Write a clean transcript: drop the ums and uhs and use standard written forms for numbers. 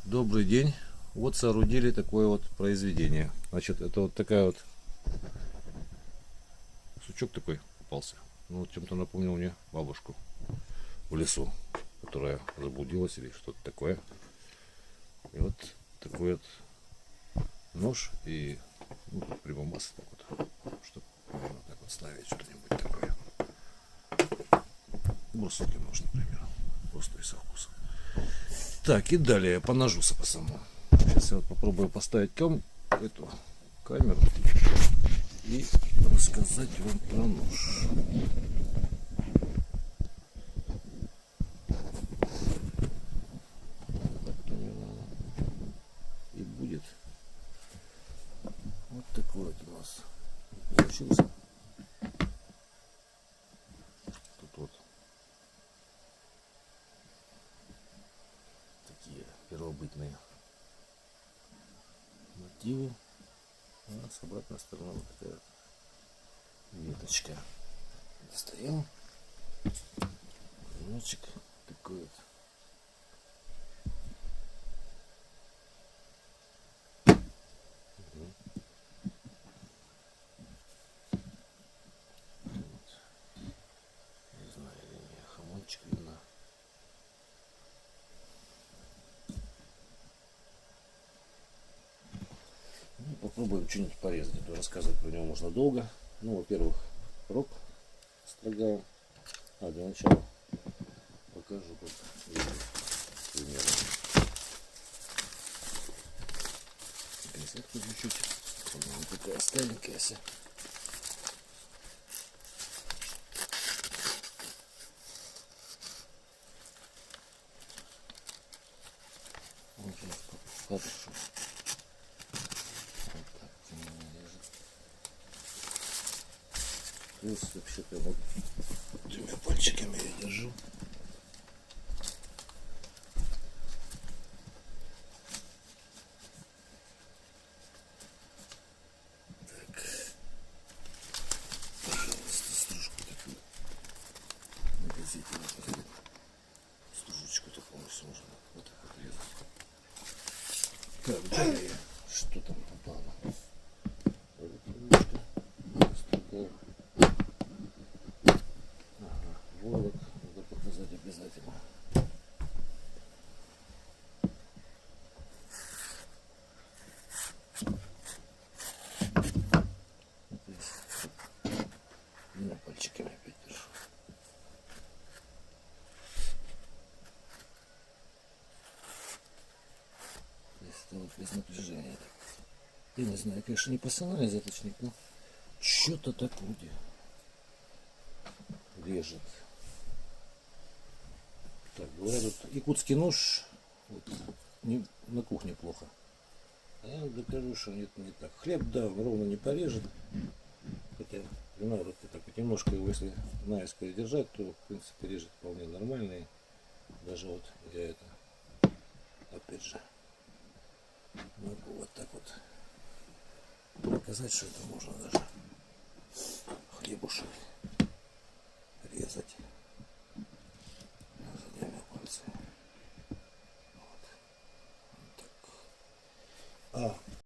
Добрый день. Вот соорудили такое вот произведение. Значит, это вот такая вот сучок такой попался. Ну, вот чем-то напомнил мне бабушку в лесу, которая заблудилась или что-то такое. И вот такой вот нож и прибамбас так вот, чтобы так вот ставить что-нибудь такое. Брусок нож, например, острый со вкусом. Так, и далее по ножу по самому. Сейчас я вот попробую поставить эту камеру и рассказать вам про нож. Так примерно и будет. Вот такой вот у нас получился. Тут вот такие первобытные мотивы. А с обратной стороны вот такая веточка. Достаем. Клиночек такой вот. Не знаю, или не хамончик видно. Ну, попробуем что-нибудь порезать. А то рассказывать про него можно долго. Ну, во-первых, рог строгаем. А для начала покажу, как примерно. Пересадку чуть-чуть. Она такая старенькая вся. Вот сейчас подышу. Вот так режет. Плюс вообще прям вот двумя пальчиками я держу. Так. Пожалуйста, стружку такую. На газете можно стружечку-то полностью можно вот так вот резать. Так, далее. Что там попало? Ага, войлок надо показать обязательно. На пальчиками опять держу. Это вот без напряжения. Я не знаю, конечно, не профессиональный заточник, но что-то так вроде режет. Так, говорят, вот якутский нож вот, на кухне плохо. А я вам докажу, что нет, не так. Хлеб, да, ровно не порежет. Хотя надо вот так вот немножко его, если наискось держать, то в принципе режет вполне нормально. И даже вот я это, опять же, могу вот так вот показать, что это можно даже хлебушек резать задними пальцами. Вот. Вот так.